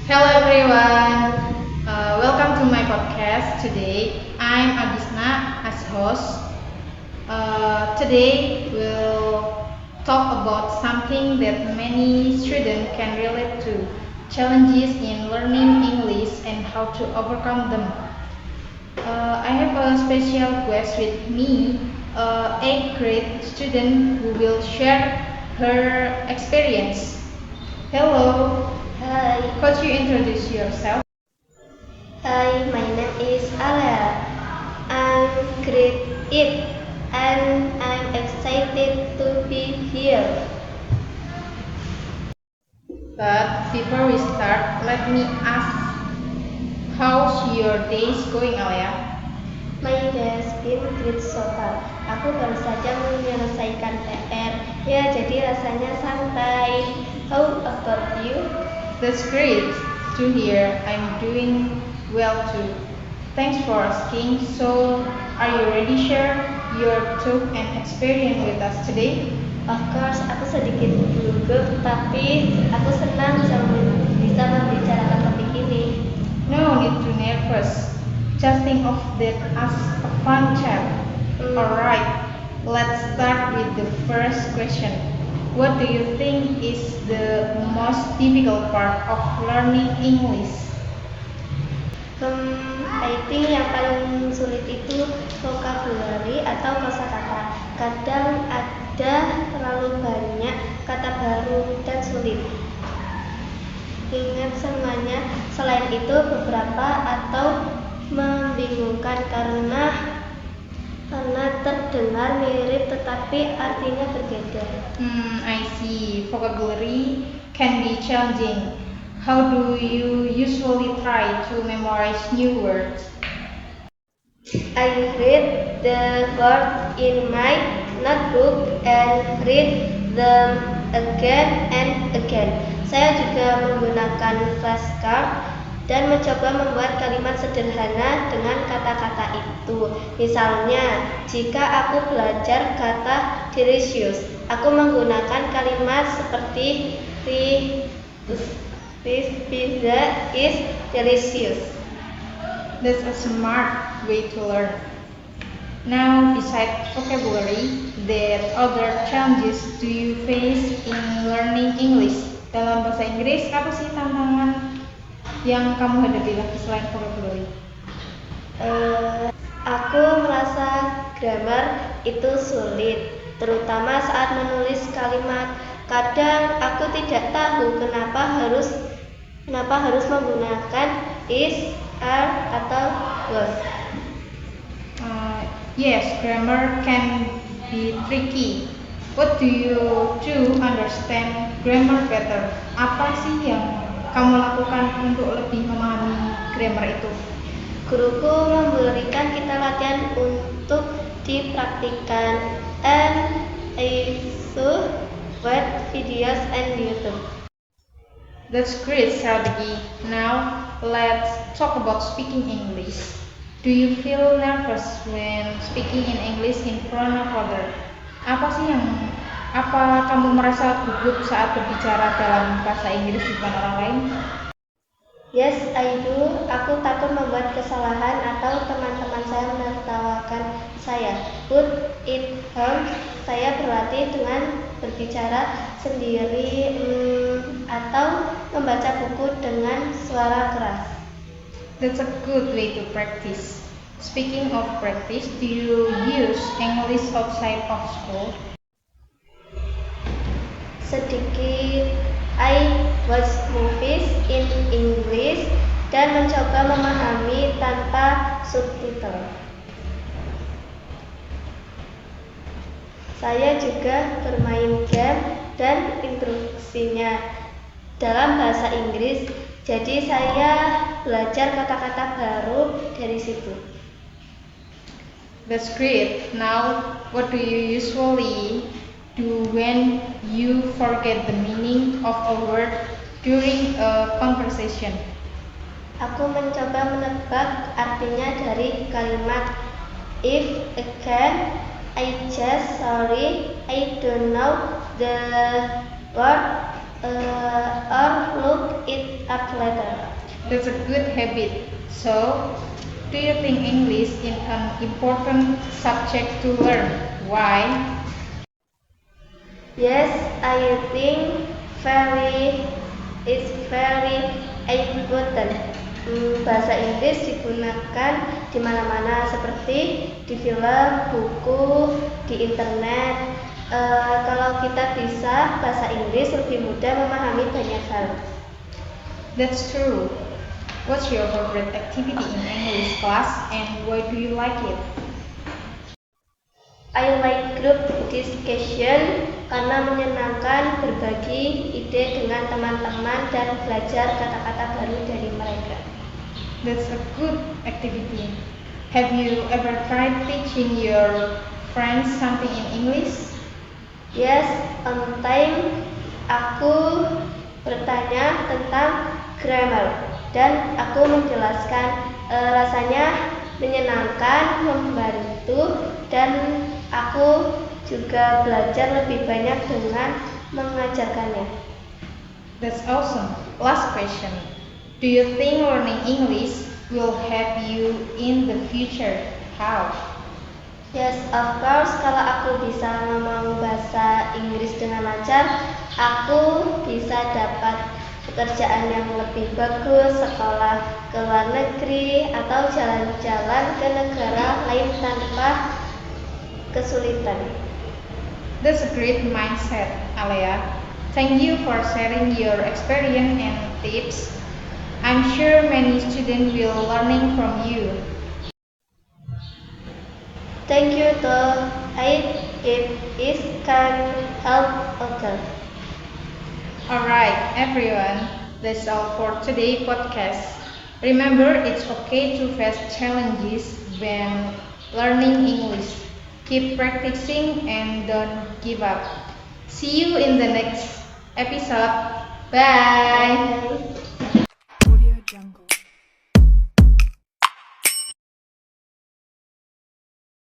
Hello everyone, welcome to my podcast. Today I'm Agisna as host. Today we'll talk about something that many students can relate to: challenges in learning English and how to overcome them. I have a special guest with me, a grade student who will share her experience. Hello, Hi, could you introduce yourself? my name is Alea. I'm grade 8 and I'm excited to be here. But before we start, let me ask, how's your days going, Alia? My day has been great so far. Aku baru saja menyelesaikan PR. Ya, jadi rasanya santai. How about you? That's great to hear. I'm doing well too. Thanks for asking. So, are you ready to share your talk and experience with us today? Of course, aku sedikit gugup, tapi aku senang bisa membicarakan topik ini. No need to nervous. Just think of that as a fun chat. Alright, let's start with the first question. What do you think is the most difficult part of learning English? I think yang paling sulit itu vocabulary atau kosakata. Kadang ada terlalu banyak kata baru dan sulit. Ingat semuanya. Selain itu beberapa atau membingungkan karena terdengar mirip tetapi artinya berbeda. I see. Vocabulary can be challenging. How do you usually try to memorize new words? I read the words in my notebook and read them again and again. Saya juga menggunakan flashcard dan mencoba membuat kalimat sederhana dengan kata-kata itu. Misalnya, jika aku belajar kata delicious, aku menggunakan kalimat seperti this pizza is delicious. That's a smart way to learn. Now, besides vocabulary, there other challenges do you face in learning English? Dalam bahasa Inggris, apa sih tantangan yang kamu hadapi lagi selain vocabulary? Aku merasa grammar itu sulit, terutama saat menulis kalimat. Kadang aku tidak tahu kenapa harus menggunakan is, are, atau was. Yes, grammar can be tricky. What do you do understand grammar better? Apa sih yang kamu lakukan untuk lebih memahami grammar itu? Guruku memberikan kita latihan untuk dipraktikkan, and I saw watch videos and YouTube. That's great strategy. Now, let's talk about speaking English. Do you feel nervous when speaking in English in front of others? Apa kamu merasa gugup saat berbicara dalam bahasa Inggris di depan orang lain? Yes, I do. Aku takut membuat kesalahan atau teman-teman saya menertawakan saya. But it helps. Saya berlatih dengan berbicara sendiri atau membaca buku dengan suara keras. That's a good way to practice. Speaking of practice, do you use English outside of school? Sedikit. I watch movies in English dan mencoba memahami tanpa subtitle. Saya juga bermain game dan instruksinya dalam bahasa Inggris, jadi saya belajar kata-kata baru dari situ. That's great. Now, what do you usually do when you forget the meaning of a word during a conversation? Aku mencoba menebak artinya dari kalimat. If again, I just sorry, I don't know the word or look it up later. That's a good habit. So, do you think English is an important subject to learn? Why? Yes, I think it's very important. Bahasa Inggris digunakan di mana-mana seperti di film, buku, di internet. Kalau kita bisa bahasa Inggris lebih mudah memahami banyak hal. That's true. What's your favorite activity in English class and why do you like it? I like group discussion karena menyenangkan berbagi ide dengan teman-teman dan belajar kata-kata baru dari mereka. That's a good activity. Have you ever tried teaching your friends something in English? Yes, on time aku bertanya tentang grammar dan aku menjelaskan. Rasanya menyenangkan, membantu, dan aku juga belajar lebih banyak dengan mengajarkannya. That's awesome. Last question. Do you think learning English will help you in the future? How? Yes, of course, kalau aku bisa ngomong bahasa Inggris dengan lancar, aku bisa dapat pekerjaan yang lebih bagus, sekolah ke luar negeri, atau jalan-jalan ke negara lain tanpa kesulitan. That's a great mindset, Alea. Thank you for sharing your experience and tips. I'm sure many students will learning from you. Thank you to if it can help others. Alright, everyone, that's all for today's podcast. Remember, it's okay to face challenges when learning English. Keep practicing and don't give up. See you in the next episode. Bye. Bye.